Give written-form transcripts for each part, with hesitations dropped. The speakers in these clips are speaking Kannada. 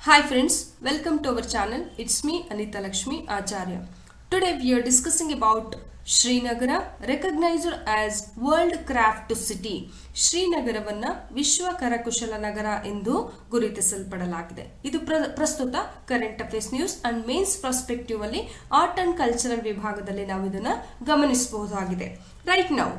Hi friends, welcome to our channel. It's me Anita Lakshmi Acharya. Today we are discussing about Srinagar, recognized as World Craft City. ಶ್ರೀನಗರವನ್ನ ವಿಶ್ವ ಕರಕುಶಲ ನಗರ ಎಂದು ಗುರುತಿಸಲ್ಪಡಲಾಗಿದೆ. ಇದು ಪ್ರಸ್ತುತ current affairs news and mains perspective ಅಲ್ಲಿ ಆರ್ಟ್ ಅಂಡ್ ಕಲ್ಚರಲ್ ವಿಭಾಗದಲ್ಲಿ ನಾವು ಇದನ್ನ ಗಮನಿಸಬಹುದಾಗಿದೆ. Right now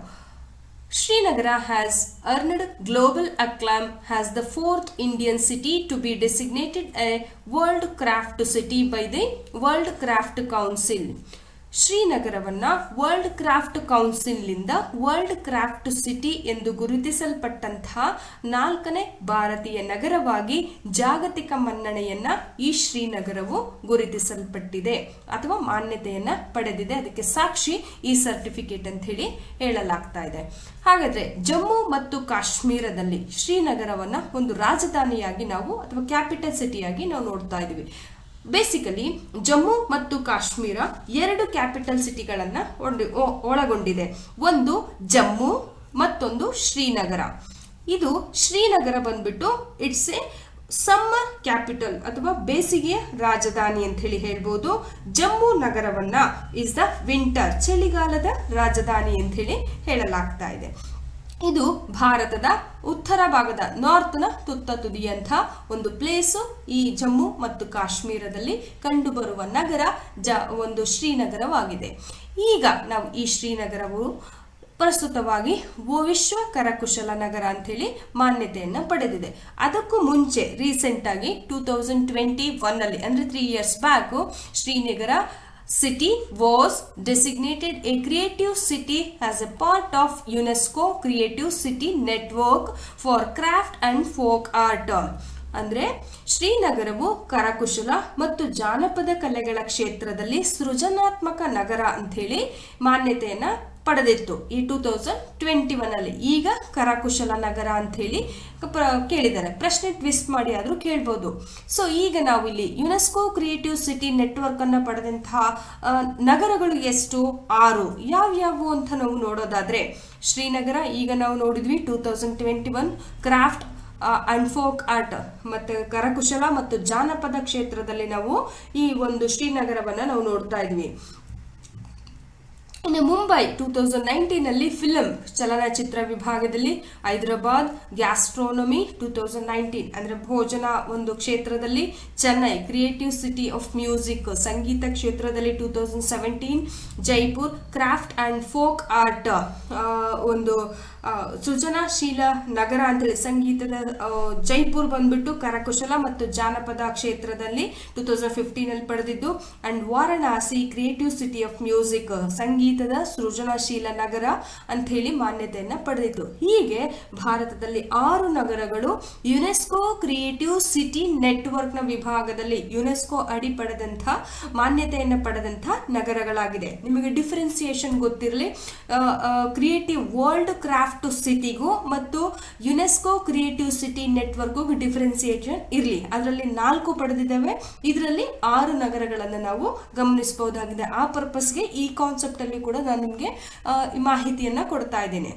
Srinagar has earned global acclaim as the fourth Indian city to be designated a World Craft City by the World Craft Council. ಶ್ರೀನಗರವನ್ನ ವರ್ಲ್ಡ್ ಕ್ರಾಫ್ಟ್ ಕೌನ್ಸಿಲ್ನಿಂದ ವರ್ಲ್ಡ್ ಕ್ರಾಫ್ಟ್ ಸಿಟಿ ಎಂದು ಗುರುತಿಸಲ್ಪಟ್ಟಂತಹ 4ನೇ ಭಾರತೀಯ ನಗರವಾಗಿ ಜಾಗತಿಕ ಮನ್ನಣೆಯನ್ನ ಈ ಶ್ರೀನಗರವು ಗುರುತಿಸಲ್ಪಟ್ಟಿದೆ ಅಥವಾ ಮಾನ್ಯತೆಯನ್ನ ಪಡೆದಿದೆ. ಅದಕ್ಕೆ ಸಾಕ್ಷಿ ಈ ಸರ್ಟಿಫಿಕೇಟ್ ಅಂತ ಹೇಳಿ ಹೇಳಲಾಗ್ತಾ ಇದೆ. ಹಾಗಾದ್ರೆ ಜಮ್ಮು ಮತ್ತು ಕಾಶ್ಮೀರದಲ್ಲಿ ಶ್ರೀನಗರವನ್ನ ಒಂದು ರಾಜಧಾನಿಯಾಗಿ ನಾವು ಅಥವಾ ಕ್ಯಾಪಿಟಲ್ ಸಿಟಿಯಾಗಿ ನಾವು ನೋಡ್ತಾ ಇದೀವಿ. ಬೇಸಿಕಲಿ ಜಮ್ಮು ಮತ್ತು ಕಾಶ್ಮೀರ ಎರಡು ಕ್ಯಾಪಿಟಲ್ ಸಿಟಿಗಳನ್ನ ಒಳಗೊಂಡಿದೆ. ಒಂದು ಜಮ್ಮು ಮತ್ತೊಂದು ಶ್ರೀನಗರ. ಇದು ಶ್ರೀನಗರ ಬಂದ್ಬಿಟ್ಟು ಇಟ್ಸ್ ಎ ಸಮ್ಮರ್ ಕ್ಯಾಪಿಟಲ್ ಅಥವಾ ಬೇಸಿಗೆಯ ರಾಜಧಾನಿ ಅಂತ ಹೇಳಿ ಹೇಳ್ಬೋದು. ಜಮ್ಮು ನಗರವನ್ನ ಇಸ್ ದ ವಿಂಟರ್ ಚಳಿಗಾಲದ ರಾಜಧಾನಿ ಅಂತ ಹೇಳಿ ಹೇಳಲಾಗ್ತಾ ಇದೆ. ಇದು ಭಾರತದ ಉತ್ತರ ಭಾಗದ ನಾರ್ತ್ನ ತುತ್ತ ತುದಿಯಂಥ ಒಂದು ಪ್ಲೇಸು. ಈ ಜಮ್ಮು ಮತ್ತು ಕಾಶ್ಮೀರದಲ್ಲಿ ಕಂಡುಬರುವ ನಗರ ಒಂದು ಶ್ರೀನಗರವಾಗಿದೆ. ಈಗ ನಾವು ಈ ಶ್ರೀನಗರವು ಪ್ರಸ್ತುತವಾಗಿ ವಿಶ್ವ ಕರಕುಶಲ ನಗರ ಅಂತ ಹೇಳಿ ಮಾನ್ಯತೆಯನ್ನ ಪಡೆದಿದೆ. ಅದಕ್ಕೂ ಮುಂಚೆ ರೀಸೆಂಟ್ ಆಗಿ 2021 ಅಲ್ಲಿ ಅಂದ್ರೆ 3 years back Srinagar city was designated a creative city as a part of UNESCO Creative City Network for Craft and Folk Art. ಅಂದ್ರೆ ಶ್ರೀನಗರವು ಕರಕುಶಲ ಮತ್ತು ಜಾನಪದ ಕಲೆಗಳ ಕ್ಷೇತ್ರದಲ್ಲಿ ಸೃಜನಾತ್ಮಕ ನಗರ ಅಂತ ಹೇಳಿ ಮಾನ್ಯತೆಯನ್ನ ಪಡೆದಿತ್ತು ಈ 2021 ಅಲ್ಲಿ. ಈಗ ಕರಕುಶಲ ನಗರ ಅಂತ ಹೇಳಿ ಕೇಳಿದ್ದಾರೆ. ಪ್ರಶ್ನೆ ಟ್ವಿಸ್ಟ್ ಮಾಡಿ ಆದ್ರೂ ಕೇಳ್ಬೋದು. ಸೊ ಈಗ ನಾವು ಇಲ್ಲಿ ಯುನೆಸ್ಕೋ ಕ್ರಿಯೇಟಿವ್ ಸಿಟಿ ನೆಟ್ವರ್ಕ್ ಅನ್ನ ಪಡೆದಂತಹ ನಗರಗಳು ಎಷ್ಟು? 6. ಯಾವ್ಯಾವು ಅಂತ ನಾವು ನೋಡೋದಾದ್ರೆ ಶ್ರೀನಗರ ಈಗ ನಾವು ನೋಡಿದ್ವಿ 2021 ಕ್ರಾಫ್ಟ್ ಅಂಡ್ ಫೋಕ್ ಆರ್ಟ್ ಮತ್ತೆ ಕರಕುಶಲ ಮತ್ತು ಜಾನಪದ ಕ್ಷೇತ್ರದಲ್ಲಿ ನಾವು ಈ ಒಂದು ಶ್ರೀನಗರವನ್ನ ನಾವು ನೋಡ್ತಾ ಇದ್ವಿ. ಇನ್ನು ಮುಂಬೈ 2019 ಅಲ್ಲಿ ಫಿಲಂ ಚಲನಚಿತ್ರ ವಿಭಾಗದಲ್ಲಿ, ಹೈದರಾಬಾದ್ ಗ್ಯಾಸ್ಟ್ರೋನಮಿ 2019 ಅಂದ್ರೆ ಭೋಜನ ಒಂದು ಕ್ಷೇತ್ರದಲ್ಲಿ, Chennai creative city of music ಸಂಗೀತ ಕ್ಷೇತ್ರದಲ್ಲಿ 2017, Jaipur craft and folk art ಒಂದು ಸೃಜನಶೀಲ ನಗರ ಅಂತೇಳಿ ಸಂಗೀತದ ಜೈಪುರ್ ಬಂದ್ಬಿಟ್ಟು ಕರಕುಶಲ ಮತ್ತು ಜಾನಪದ ಕ್ಷೇತ್ರದಲ್ಲಿ 2015 ಅಲ್ಲಿ ಪಡೆದಿದ್ದು. And Varanasi creative city of music ಸಂಗೀತದ ಸೃಜನಶೀಲ ನಗರ ಅಂತ ಹೇಳಿ ಮಾನ್ಯತೆಯನ್ನ ಪಡೆದಿತ್ತು. ಹೀಗೆ ಭಾರತದಲ್ಲಿ 6 ನಗರಗಳು ಯುನೆಸ್ಕೋ ಕ್ರಿಯೇಟಿವ್ ಸಿಟಿ ನೆಟ್ವರ್ಕ್ ನ ವಿಭಾಗದಲ್ಲಿ ಯುನೆಸ್ಕೋ ಅಡಿ ಪಡೆದಂತ ಮಾನ್ಯತೆಯನ್ನ ಪಡೆದಂತ ನಗರಗಳಾಗಿದೆ. ನಿಮಗೆ ಡಿಫರೆನ್ಸಿಯೇಷನ್ ಗೊತ್ತಿರಲಿ, ಕ್ರಿಯೇಟಿವ್ ವರ್ಲ್ಡ್ ಕ್ರಾಫ್ಟ್ ಸಿಟಿಗೂ ಮತ್ತು UNESCO creative city network differentiation ಇರಲಿ. ಅದರಲ್ಲಿ 4 ಪಡೆದಿದ್ದಾವೆ, ಇದರಲ್ಲಿ 6 ನಗರಗಳನ್ನು ನಾವು ಗಮನಿಸಬಹುದಾಗಿದೆ. ಆ ಪರ್ಪಸ್ಗೆ ಈ ಕಾನ್ಸೆಪ್ಟ್ ಅಲ್ಲಿ ಕೂಡ ನಾನು ನಿಮಗೆ ಮಾಹಿತಿಯನ್ನ ಕೊಡ್ತಾ ಇದ್ದೇನೆ.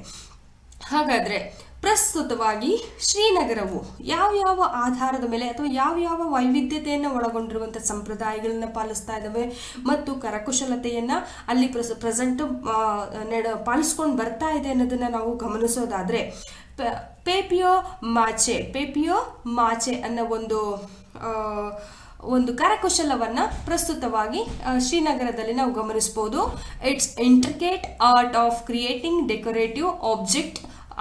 ಹಾಗಾದ್ರೆ ಪ್ರಸ್ತುತವಾಗಿ ಶ್ರೀನಗರವು ಯಾವ ಆಧಾರದ ಮೇಲೆ ಅಥವಾ ಯಾವ ವೈವಿಧ್ಯತೆಯನ್ನು ಒಳಗೊಂಡಿರುವಂತಹ ಸಂಪ್ರದಾಯಗಳನ್ನ ಪಾಲಿಸ್ತಾ ಇದ್ದಾವೆ ಮತ್ತು ಕರಕುಶಲತೆಯನ್ನ ಅಲ್ಲಿ ಪ್ರೆಸೆಂಟ್ ಪಾಲಿಸ್ಕೊಂಡು ಬರ್ತಾ ಇದೆ ಅನ್ನೋದನ್ನ ನಾವು ಗಮನಿಸೋದಾದ್ರೆ, ಪೇಪಿಯೋ ಮಾಚೆ ಅನ್ನೋ ಒಂದು ಕರಕುಶಲವನ್ನ ಪ್ರಸ್ತುತವಾಗಿ ಶ್ರೀನಗರದಲ್ಲಿ ನಾವು ಗಮನಿಸಬಹುದು. It's intricate art of creating decorative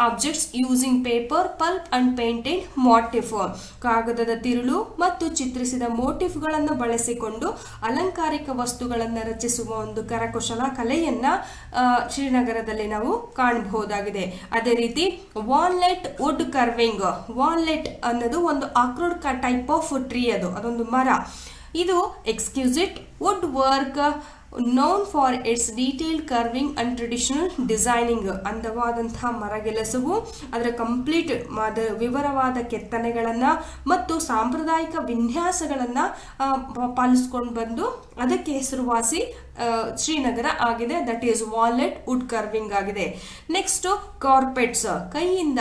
objects using paper, pulp and painted motif. ಕಾಗದದ ತಿರುಳು ಮತ್ತು ಚಿತ್ರಿಸಿದ ಮೋಟಿಫ್ಗಳನ್ನು ಬಳಸಿಕೊಂಡು ಅಲಂಕಾರಿಕ ವಸ್ತುಗಳನ್ನು ರಚಿಸುವ ಒಂದು ಕರಕುಶಲ ಕಲೆಯನ್ನ ಶ್ರೀನಗರದಲ್ಲಿ ನಾವು ಕಾಣಬಹುದಾಗಿದೆ. ಅದೇ ರೀತಿ ವಾಲ್ನಟ್ ವುಡ್ ಕರ್ವಿಂಗ್. ವಾಲ್ನಟ್ ಅನ್ನೋದು ಒಂದು ಆಕ್ರೋಡ್ ಟೈಪ್ ಆಫ್ ಟ್ರೀ, ಅದೊಂದು ಮರ. ಇದು exquisite wood work known for its detailed carving and traditional designing. ಅಂದವಾದಂತಹ ಮರಗೆಲಸವು ಅದರ ಕಂಪ್ಲೀಟ್ ವಿವರವಾದ ಕೆತ್ತನೆಗಳನ್ನ ಮತ್ತು ಸಾಂಪ್ರದಾಯಿಕ ವಿನ್ಯಾಸಗಳನ್ನ ಪಾಲಿಸ್ಕೊಂಡು ಬಂದು ಅದಕ್ಕೆ ಹೆಸರುವಾಸಿ ಶ್ರೀನಗರ ಆಗಿದೆ. That is walnut wood carving ಆಗಿದೆ. ನೆಕ್ಸ್ಟ್ ಕಾರ್ಪೆಟ್ಸ್, ಕೈಯಿಂದ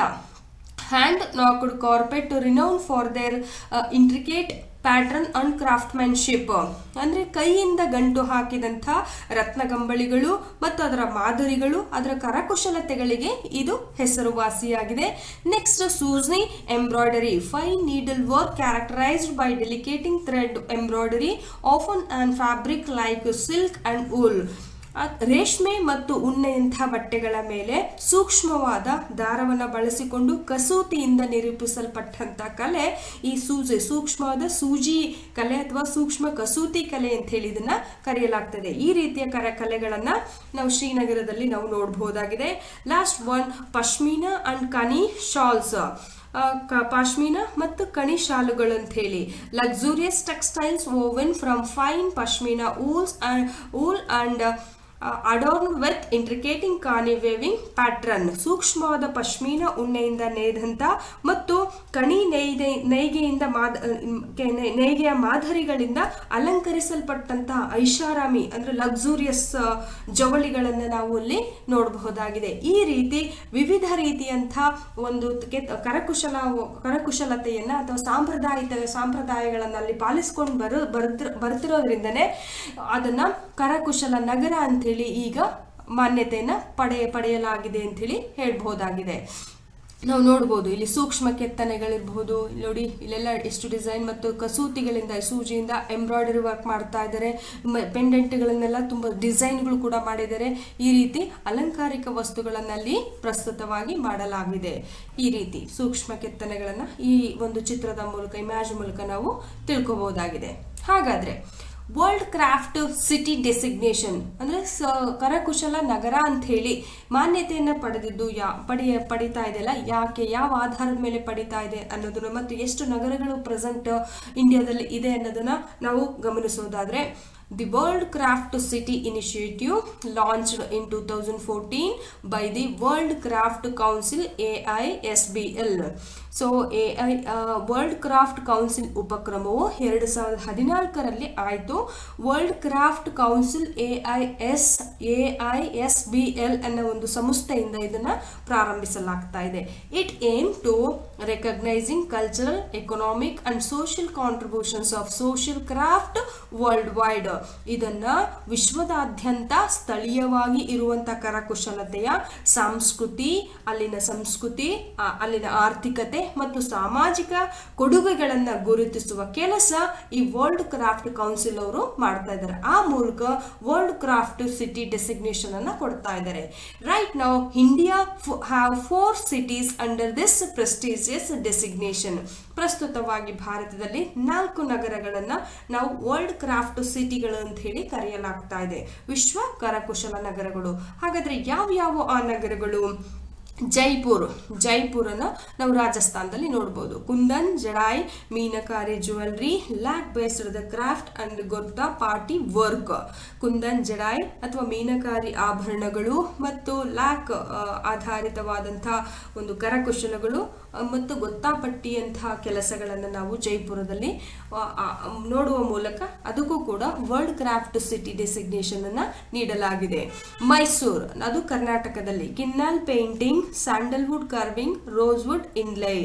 hand knocked carpet renowned for their intricate pattern and craftsmanship ಅಂದರೆ ಕೈಯಿಂದ ಗಂಟು ಹಾಕಿದಂಥ ರತ್ನಗಂಬಳಿಗಳು ಮತ್ತು ಅದರ ಮಾದರಿಗಳು, ಅದರ ಕರಕುಶಲತೆಗಳಿಗೆ ಇದು ಹೆಸರುವಾಸಿಯಾಗಿದೆ. Next Sozni embroidery, fine needle work characterized by delicating thread embroidery often on fabric like silk and wool. ರೇಷ್ಮೆ ಮತ್ತು ಉಣ್ಣೆಯಂತಹ ಬಟ್ಟೆಗಳ ಮೇಲೆ ಸೂಕ್ಷ್ಮವಾದ ದಾರವನ್ನು ಬಳಸಿಕೊಂಡು ಕಸೂತಿಯಿಂದ ನಿರೂಪಿಸಲ್ಪಟ್ಟಂಥ ಕಲೆ ಈ ಸೂಕ್ಷ್ಮವಾದ ಸೂಜಿ ಕಲೆ ಅಥವಾ ಸೂಕ್ಷ್ಮ ಕಸೂತಿ ಕಲೆ ಅಂತ ಹೇಳಿ ಇದನ್ನ ಕರೆಯಲಾಗ್ತದೆ. ಈ ರೀತಿಯ ಕಲೆಗಳನ್ನ ನಾವು ಶ್ರೀನಗರದಲ್ಲಿ ನಾವು ನೋಡಬಹುದಾಗಿದೆ. Last one pashmina and Kani shawls, pashmina ಮತ್ತು ಕಣಿ ಶಾಲುಗಳು ಅಂತ ಹೇಳಿ luxurious textiles woven from fine pashmina wool and adorn with intricating Kani weaving pattern. ಸೂಕ್ಷ್ಮವಾದ ಪಶ್ಮೀನಾ ಉಣ್ಣೆಯಿಂದ ನೇಯ್ದಂಥ ಮತ್ತು ಕಣಿ ನೇಯ್ಗೆಯ ಮಾದರಿಗಳಿಂದ ಅಲಂಕರಿಸಲ್ಪಟ್ಟಂತಹ ಐಷಾರಾಮಿ ಅಂದ್ರೆ ಲಕ್ಸುರಿಯಸ್ ಜವಳಿಗಳನ್ನು ನಾವು ಅಲ್ಲಿ ನೋಡಬಹುದಾಗಿದೆ. ಈ ರೀತಿ ವಿವಿಧ ರೀತಿಯಂಥ ಒಂದು ಕರಕುಶಲತೆಯನ್ನ ಅಥವಾ ಸಾಂಪ್ರದಾಯಗಳನ್ನು ಅಲ್ಲಿ ಪಾಲಿಸ್ಕೊಂಡು ಬರ್ತಿರೋದ್ರಿಂದನೇ ಅದನ್ನ ಕರಕುಶಲ ನಗರ ಅಂತ ಹೇಳಿ ಈಗ ಮಾನ್ಯತೆಯನ್ನ ಪಡೆಯಲಾಗಿದೆ ಅಂತ ಹೇಳಿ ಹೇಳ್ಬಹುದಾಗಿದೆ. ನಾವು ನೋಡ್ಬೋದು ಇಲ್ಲಿ ಸೂಕ್ಷ್ಮ ಕೆತ್ತನೆಗಳಿರ್ಬೋದು, ನೋಡಿ ಇಲ್ಲೆಲ್ಲ ಎಷ್ಟು ಡಿಸೈನ್ ಮತ್ತು ಕಸೂತಿಗಳಿಂದ ಸೂಜಿಯಿಂದ ಎಂಬ್ರಾಯ್ಡರಿ ವರ್ಕ್ ಮಾಡ್ತಾ ಇದ್ದಾರೆ. ಪೆಂಡೆಂಟ್ಗಳನ್ನೆಲ್ಲ ತುಂಬ ಡಿಸೈನ್ಗಳು ಕೂಡ ಮಾಡಿದ್ದಾರೆ. ಈ ರೀತಿ ಅಲಂಕಾರಿಕ ವಸ್ತುಗಳನ್ನಲ್ಲಿ ಪ್ರಸ್ತುತವಾಗಿ ಮಾಡಲಾಗಿದೆ. ಈ ರೀತಿ ಸೂಕ್ಷ್ಮ ಕೆತ್ತನೆಗಳನ್ನು ಈ ಒಂದು ಚಿತ್ರದ ಮೂಲಕ ಇಮ್ಯಾಜ್ ಮೂಲಕ ನಾವು ತಿಳ್ಕೋಬಹುದಾಗಿದೆ. ಹಾಗಾದ್ರೆ ವರ್ಲ್ಡ್ ಕ್ರಾಫ್ಟ್ ಸಿಟಿ ಡೆಸಿಗ್ನೇಷನ್ ಅಂದ್ರೆ ಕರಕುಶಲ ನಗರ ಅಂತ ಹೇಳಿ ಮಾನ್ಯತೆಯನ್ನ ಪಡೆದಿದ್ದು ಪಡಿತಾ ಇದೆಯಲ್ಲ, ಯಾಕೆ, ಯಾವ ಆಧಾರದ ಮೇಲೆ ಪಡಿತಾ ಇದೆ ಅನ್ನೋದನ್ನ ಮತ್ತು ಎಷ್ಟು ನಗರಗಳು ಪ್ರೆಸೆಂಟ್ ಇಂಡಿಯಾದಲ್ಲಿ ಇದೆ ಅನ್ನೋದನ್ನ ನಾವು ಗಮನಿಸೋದಾದ್ರೆ, The World Craft City Initiative launched in 2014 by the World Craft Council AISBL. So world craft council ಉಪಕ್ರಮವು 2014ರಲ್ಲಿ ಆಯಿತು. ವರ್ಲ್ಡ್ ಕ್ರಾಫ್ಟ್ ಕೌನ್ಸಿಲ್ AISBL ಅನ್ನೋ ಒಂದು ಸಂಸ್ಥೆಯಿಂದ ಇದನ್ನ ಪ್ರಾರಂಭಿಸಲಾಗ್ತಾ ಇದೆ. It aim to recognising cultural, economic and social contributions of social craft world wide. ಇದನ್ನ ವಿಶ್ವದಾದ್ಯಂತ ಸ್ಥಳೀಯವಾಗಿ ಇರುವಂತ ಕರಕುಶಲತೆಯ ಸಂಸ್ಕೃತಿ, ಅಲ್ಲಿನ ಆರ್ಥಿಕತೆ ಮತ್ತು ಸಾಮಾಜಿಕ ಕೊಡುಗೆಗಳನ್ನ ಗುರುತಿಸುವ ಕೆಲಸ ಈ ವರ್ಲ್ಡ್ ಕ್ರಾಫ್ಟ್ ಕೌನ್ಸಿಲ್ ಅವರು ಮಾಡ್ತಾ ಇದ್ದಾರೆ. ಆ ಮೂಲಕ ವರ್ಲ್ಡ್ ಕ್ರಾಫ್ಟ್ ಸಿಟಿ ಡೆಸಿಗ್ನೇಷನ್ ಅನ್ನ ಕೊಡ್ತಾ ಇದ್ದಾರೆ. Right now India have 4 cities under this prestigious designation. ಪ್ರಸ್ತುತವಾಗಿ ಭಾರತದಲ್ಲಿ 4 ನಗರಗಳನ್ನ ನಾವು ವರ್ಲ್ಡ್ ಕ್ರಾಫ್ಟ್ ಸಿಟಿಗಳು ಅಂತ ಹೇಳಿ ಕರೆಯಲಾಗ್ತಾ ಇದೆ, ವಿಶ್ವ ಕರಕುಶಲ ನಗರಗಳು. ಹಾಗಾದ್ರೆ ಯಾವ ಆ ನಗರಗಳು? ಜೈಪುರನ್ನು ನಾವು ರಾಜಸ್ಥಾನದಲ್ಲಿ ನೋಡ್ಬೋದು. Kundan, Jadau, Meenakari jewellery, lac based craft and gota patti work. Kundan, Jadau ಅಥವಾ ಮೀನಕಾರಿ ಆಭರಣಗಳು ಮತ್ತು ಲ್ಯಾಕ್ ಆಧಾರಿತವಾದಂತಹ ಒಂದು ಕರಕುಶಲಗಳು ಮತ್ತು ಗೊತ್ತಾಪಟ್ಟಿಯಂತಹ ಕೆಲಸಗಳನ್ನು ನಾವು ಜೈಪುರದಲ್ಲಿ ನೋಡುವ ಮೂಲಕ ಅದಕ್ಕೂ ಕೂಡ ವರ್ಲ್ಡ್ ಕ್ರಾಫ್ಟ್ ಸಿಟಿ ಡೆಸಿಗ್ನೇಷನ್ ಅನ್ನ ನೀಡಲಾಗಿದೆ. ಮೈಸೂರು, ಅದು ಕರ್ನಾಟಕದಲ್ಲಿ, ಕಿನ್ನಾಲ್ ಪೇಂಟಿಂಗ್, ಸ್ಯಾಂಡಲ್ವುಡ್ ಕಾರ್ವಿಂಗ್, ರೋಸ್ವುಡ್ ಇನ್ಲೈ.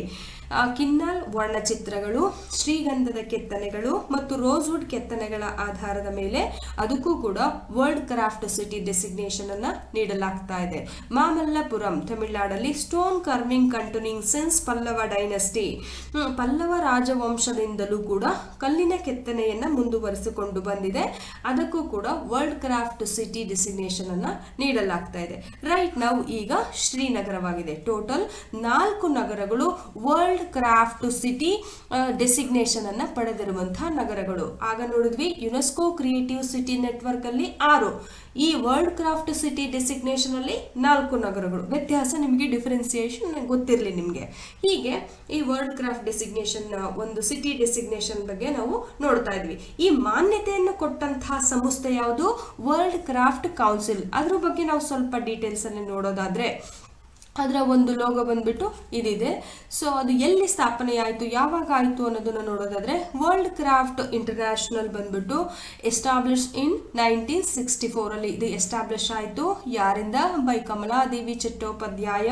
ಕಿನ್ನಾಲ್ ವರ್ಣಚಿತ್ರಗಳು, ಶ್ರೀಗಂಧದ ಕೆತ್ತನೆಗಳು ಮತ್ತು ರೋಸ್ವುಡ್ ಕೆತ್ತನೆಗಳ ಆಧಾರದ ಮೇಲೆ ಅದಕ್ಕೂ ಕೂಡ ವರ್ಲ್ಡ್ ಕ್ರಾಫ್ಟ್ ಸಿಟಿ ಡೆಸಿಗ್ನೇಷನ್ ಅನ್ನ ನೀಡಲಾಗ್ತಾ ಇದೆ. ಮಾಮಲ್ಲಪುರಂ, ತಮಿಳುನಾಡಲ್ಲಿ, stone carving continuing since Pallava dynasty. Pallava ರಾಜವಂಶದಿಂದಲೂ ಕೂಡ ಕಲ್ಲಿನ ಕೆತ್ತನೆಯನ್ನ ಮುಂದುವರಿಸಿಕೊಂಡು ಬಂದಿದೆ. ಅದಕ್ಕೂ ಕೂಡ ವರ್ಲ್ಡ್ ಕ್ರಾಫ್ಟ್ ಸಿಟಿ ಡೆಸಿಗ್ನೇಷನ್ ಅನ್ನ ನೀಡಲಾಗ್ತಾ ಇದೆ. ರೈಟ್ ನಾವು ಈಗ ಶ್ರೀನಗರವಾಗಿದೆ. ಟೋಟಲ್ 4 ನಗರಗಳು ವರ್ಲ್ಡ್ ಕ್ರಾಫ್ಟ್ ಸಿಟಿ ಡೆಸಿಗ್ನೇಷನ್ ಅನ್ನ ಪಡೆದಿರುವಂತಹ ನಗರಗಳು. ಆಗ ನೋಡಿದ್ವಿ ಯುನೆಸ್ಕೋ ಕ್ರಿಯೇಟಿವ್ ಸಿಟಿ ನೆಟ್ವರ್ಕ್ ಅಲ್ಲಿ 6, ಈ ವರ್ಲ್ಡ್ ಕ್ರಾಫ್ಟ್ ಸಿಟಿ ಡೆಸಿಗ್ನೇಷನ್ ಅಲ್ಲಿ 4 ನಗರಗಳು. ವ್ಯತ್ಯಾಸ ನಿಮಗೆ ಡಿಫರೆನ್ಸಿಯೇಷನ್ ಗೊತ್ತಿರಲಿ ನಿಮಗೆ. ಹೀಗೆ ಈ ವರ್ಲ್ಡ್ ಕ್ರಾಫ್ಟ್ ಡೆಸಿಗ್ನೇಷನ್ ಒಂದು ಸಿಟಿ ಡೆಸಿಗ್ನೇಷನ್ ಬಗ್ಗೆ ನಾವು ನೋಡ್ತಾ ಇದ್ವಿ. ಈ ಮಾನ್ಯತೆಯನ್ನು ಕೊಟ್ಟಂತಹ ಸಂಸ್ಥೆ ಯಾವುದು? World craft council. ಅದ್ರ ಬಗ್ಗೆ ನಾವು ಸ್ವಲ್ಪ ಡೀಟೇಲ್ಸ್ ಅನ್ನು ನೋಡೋದಾದ್ರೆ, ಅದರ ಒಂದು ಲೋಗೋ ಬಂದ್ಬಿಟ್ಟು ಇದಿದೆ. ಸೊ ಅದು ಎಲ್ಲಿ ಸ್ಥಾಪನೆ ಆಯಿತು, ಯಾವಾಗ ಆಯಿತು ಅನ್ನೋದನ್ನ ನೋಡೋದಾದ್ರೆ, ವರ್ಲ್ಡ್ ಕ್ರಾಫ್ಟ್ ಇಂಟರ್ನ್ಯಾಷನಲ್ ಬಂದ್ಬಿಟ್ಟು ಎಸ್ಟಾಬ್ಲಿಷ್ ಇನ್ 1964 ಅಲ್ಲಿ ಇದು ಎಸ್ಟಾಬ್ಲಿಷ್ ಆಯಿತು. ಯಾರಿಂದ? By Kamaladevi Chattopadhyay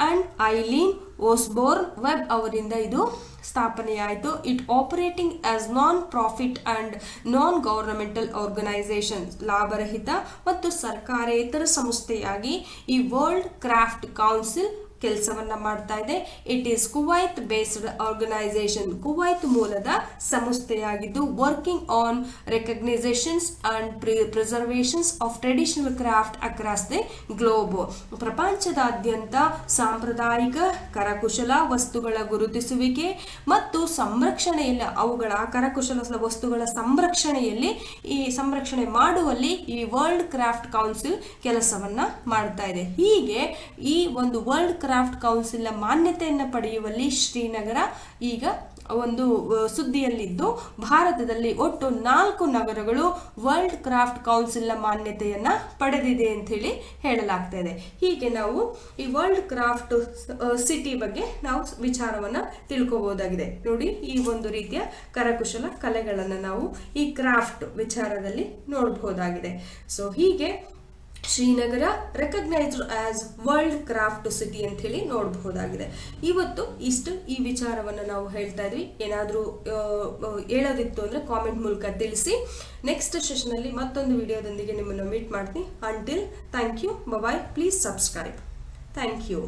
and Aileen Osborne Webb ಅವರಿಂದ ಇದು ಸ್ಥಾಪನೆಯಾಯಿತು. It operating as non profit and non governmental organisation, ಲಾಭರಹಿತ ಮತ್ತು ಸರ್ಕಾರೇತರ ಸಂಸ್ಥೆಯಾಗಿ ಈ ವರ್ಲ್ಡ್ ಕ್ರಾಫ್ಟ್ ಕೌನ್ಸಿಲ್ ಕೆಲಸವನ್ನ ಮಾಡ್ತಾ ಇದೆ. It is Kuwait based organisation, Kuwait ಮೂಲದ ಸಂಸ್ಥೆಯಾಗಿದ್ದು working on recognisations and preservations of traditional craft across the globe. ಪ್ರಪಂಚದಾದ್ಯಂತ ಸಾಂಪ್ರದಾಯಿಕ ಕರಕುಶಲ ವಸ್ತುಗಳ ಗುರುತಿಸುವಿಕೆ ಮತ್ತು ಸಂರಕ್ಷಣೆಯಲ್ಲಿ, ಅವುಗಳ ಕರಕುಶಲ ವಸ್ತುಗಳ ಸಂರಕ್ಷಣೆ ಮಾಡುವಲ್ಲಿ ಈ ವರ್ಲ್ಡ್ ಕ್ರಾಫ್ಟ್ ಕೌನ್ಸಿಲ್ ಕೆಲಸವನ್ನ ಮಾಡ್ತಾ ಇದೆ. ಹೀಗೆ ಈ ಒಂದು ವರ್ಲ್ಡ್ ಕ್ರಾಫ್ಟ್ ಕೌನ್ಸಿಲ್ ಮಾನ್ಯತೆಯನ್ನು ಪಡೆಯುವಲ್ಲಿ ಶ್ರೀನಗರ ಈಗ ಒಂದು ಸುದ್ದಿಯಲ್ಲಿದ್ದು, ಭಾರತದಲ್ಲಿ ಒಟ್ಟು 4 ನಗರಗಳು ವರ್ಲ್ಡ್ ಕ್ರಾಫ್ಟ್ ಕೌನ್ಸಿಲ್ ಮಾನ್ಯತೆಯನ್ನ ಪಡೆದಿದೆ ಅಂತ ಹೇಳಿ ಹೇಳಲಾಗ್ತಾ ಇದೆ. ಹೀಗೆ ನಾವು ಈ ವರ್ಲ್ಡ್ ಕ್ರಾಫ್ಟ್ ಸಿಟಿ ಬಗ್ಗೆ ನಾವು ವಿಚಾರವನ್ನ ತಿಳ್ಕೋಬಹುದಾಗಿದೆ. ನೋಡಿ, ಈ ಒಂದು ರೀತಿಯ ಕರಕುಶಲ ಕಲೆಗಳನ್ನು ನಾವು ಈ ಕ್ರಾಫ್ಟ್ ವಿಚಾರದಲ್ಲಿ ನೋಡಬಹುದಾಗಿದೆ. ಸೊ ಹೀಗೆ Srinagar recognised as world craft city ಅಂತ ಹೇಳಿ ನೋಡಬಹುದಾಗಿದೆ. ಇವತ್ತು ಈ ವಿಚಾರವನ್ನು ನಾವು ಹೇಳ್ತಾ ಇದ್ವಿ. ಏನಾದರೂ ಹೇಳೋದಿತ್ತು ಅಂದರೆ ಕಾಮೆಂಟ್ ಮೂಲಕ ತಿಳಿಸಿ. ನೆಕ್ಸ್ಟ್ ಸೆಷನ್ ಅಲ್ಲಿ ಮತ್ತೊಂದು ವಿಡಿಯೋದೊಂದಿಗೆ ನಿಮ್ಮನ್ನು ಮೀಟ್ ಮಾಡ್ತೀನಿ. Until thank you, bye. Please subscribe. Thank you.